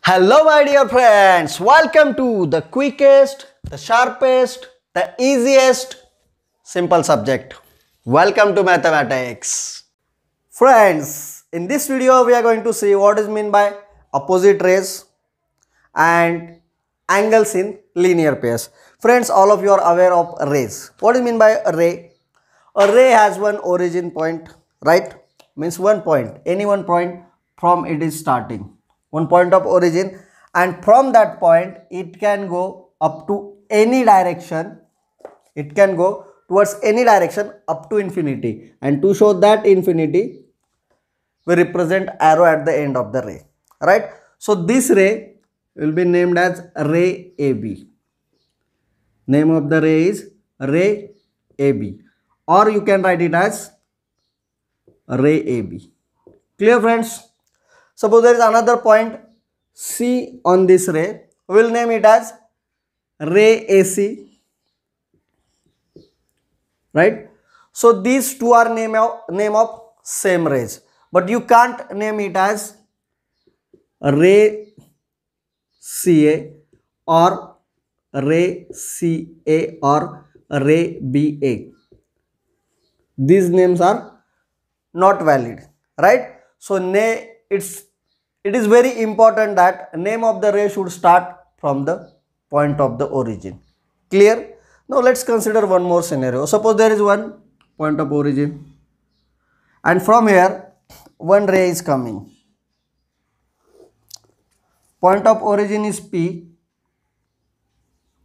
Hello, my dear friends. Welcome to the quickest, the sharpest, the easiest simple subject. Welcome to mathematics. Friends, in this video, we are going to see what is meant by opposite rays and angles in linear pairs. Friends, all of you are aware of rays. What is meant by a ray? A ray has one origin point, right? Means one point, any one point from it is starting. One point of origin, and from that point it can go up to any direction. It can go towards any direction up to infinity, and to show that infinity we represent arrow at the end of the ray, right? So this ray will be named as ray AB. Name of the ray is ray AB, or you can write it as ray AB. Clear, friends? Suppose there is another point C on this ray, we will name it as ray AC, right? So these two are name of same rays, but you can't name it as ray CA or ray CA or ray BA. These names are not valid, right? So it is very important that name of the ray should start from the point of the origin. Clear? Now let's consider one more scenario. Suppose there is one point of origin, and from here one ray is coming. Point of origin is P.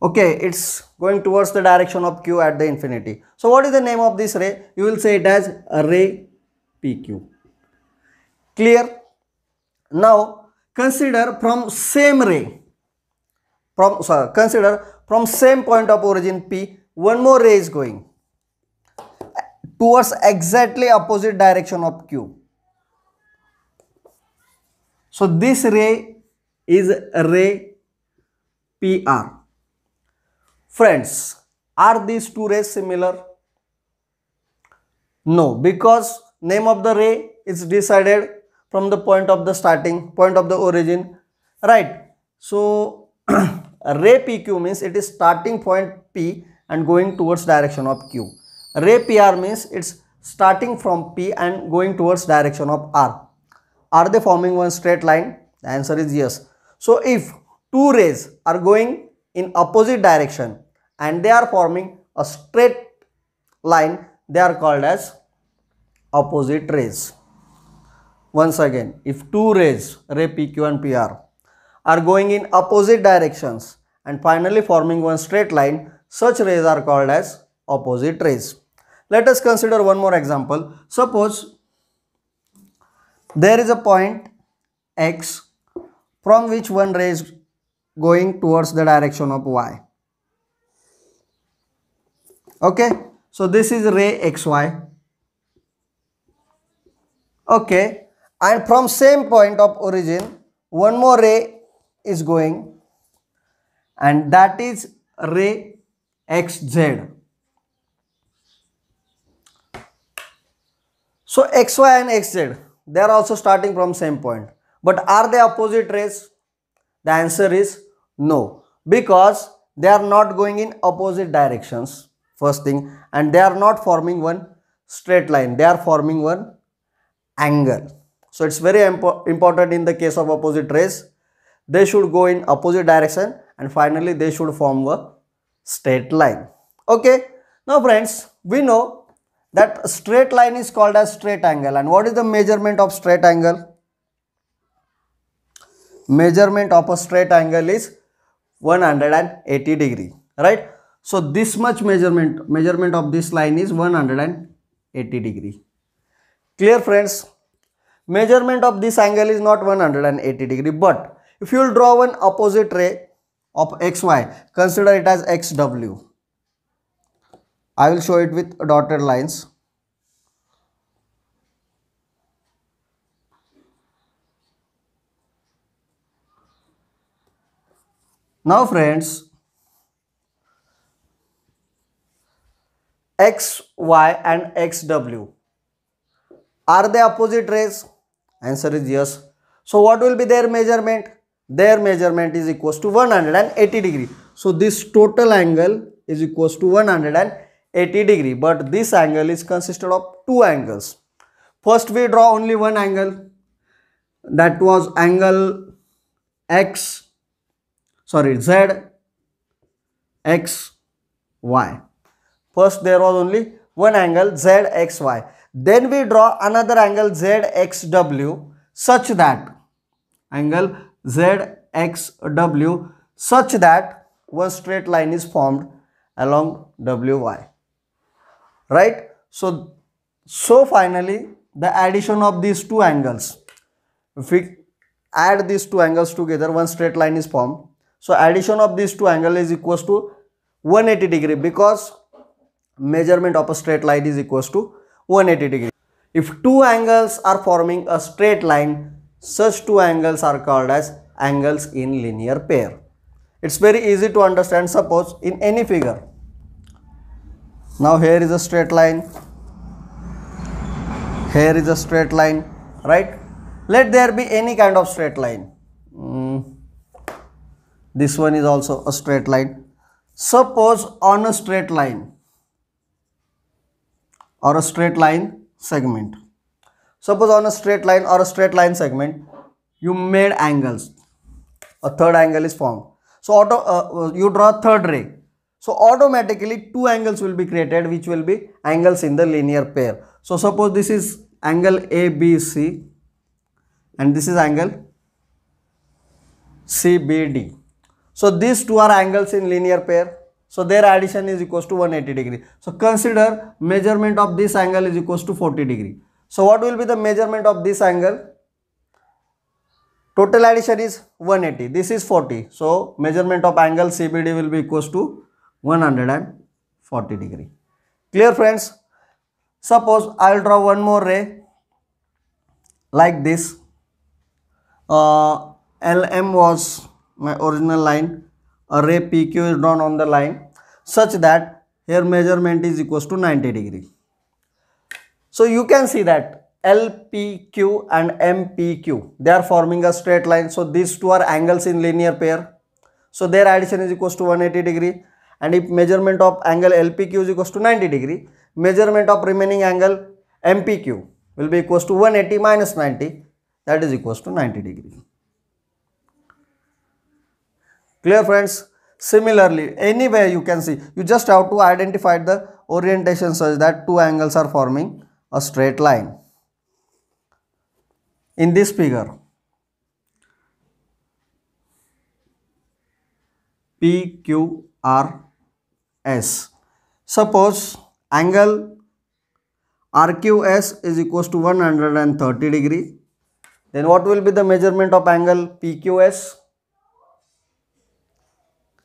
Okay, it's going towards the direction of Q at the infinity. So what is the name of this ray? You will say it as a ray PQ. Clear? Now consider from same ray, consider from same point of origin P, one more ray is going towards exactly opposite direction of Q. So this ray is ray PR. Friends, are these two rays similar? No, because name of the ray is decided from the point of the starting, point of the origin, right? So ray PQ means it is starting point P and going towards direction of Q. Ray PR means it's starting from P and going towards direction of R. Are they forming one straight line? The answer is yes. So if two rays are going in opposite direction and they are forming a straight line, they are called as opposite rays. Once again, if two rays, ray PQ and PR, are going in opposite directions and finally forming one straight line, such rays are called as opposite rays. Let us consider one more example. Suppose there is a point X from which one ray is going towards the direction of Y. Okay, so this is ray XY. Okay, and from same point of origin one more ray is going, and that is ray XZ. So XY and XZ, they are also starting from same point, but are they opposite rays? The answer is no, because they are not going in opposite directions, first thing, and they are not forming one straight line, they are forming one angle. So it's very important in the case of opposite rays, they should go in opposite direction and finally they should form a straight line. Okay, now friends, we know that straight line is called as straight angle. And what is the measurement of straight angle? Measurement of a straight angle is 180 degree, right? So this much measurement of this line is 180 degree. Clear, friends? Measurement of this angle is not 180 degree, but if you will draw one opposite ray of XY, consider it as XW. I will show it with dotted lines. Now friends, XY and XW, are they opposite rays? Answer is yes. So what will be their measurement? their measurement is equals to 180 degree. So this total angle is equals to 180 degree, but this angle is consisted of two angles. First we draw only one angle, that was angle Z X Y. First there was only one angle Z X Y. Then we draw another angle Z X W such that angle ZXW such that one straight line is formed along WY, right? So finally the addition of these two angles, if we add these two angles together, one straight line is formed. So addition of these two angles is equals to 180 degree, because measurement of a straight line is equals to 180 degree. If two angles are forming a straight line, such two angles are called as angles in linear pair. It's very easy to understand. Suppose in any figure, now here is a straight line, here is a straight line, right? Let there be any kind of straight line. This one is also a straight line. Suppose on a straight line or a straight line segment, suppose on a straight line or a straight line segment you made angles, a third angle is formed. So you draw a third ray, so automatically two angles will be created which will be angles in the linear pair. So suppose this is angle ABC and this is angle CBD. So these two are angles in linear pair, so their addition is equals to 180 degree. So consider measurement of this angle is equals to 40 degree. So what will be the measurement of this angle? Total addition is 180, this is 40. So measurement of angle CBD will be equals to 140 degree. Clear friends? Suppose I will draw one more ray like this. LM was my original line, a ray PQ is drawn on the line such that here measurement is equals to 90 degree. So you can see that LPQ and MPQ, they are forming a straight line. So these two are angles in linear pair. So their addition is equals to 180 degree. And if measurement of angle LPQ is equals to 90 degree, measurement of remaining angle MPQ will be equals to 180 minus 90, that is equals to 90 degree. Clear friends? Similarly, anywhere you can see, you just have to identify the orientation such that two angles are forming a straight line. In this figure, PQRS, suppose angle RQS is equals to 130 degree, then what will be the measurement of angle PQS?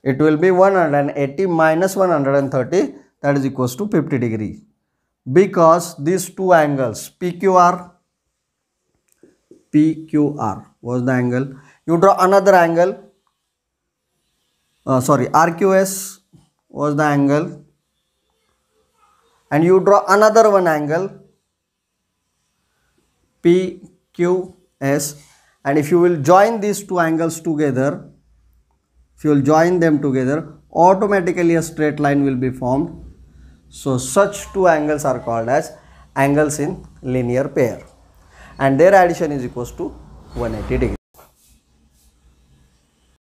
It will be 180 minus 130, that is equals to 50 degree, because these two angles PQR was the angle. You draw another angle, RQS was the angle, and you draw another one angle PQS, and if you will join these two angles together, automatically a straight line will be formed. So such two angles are called as angles in linear pair, and their addition is equals to 180 degree.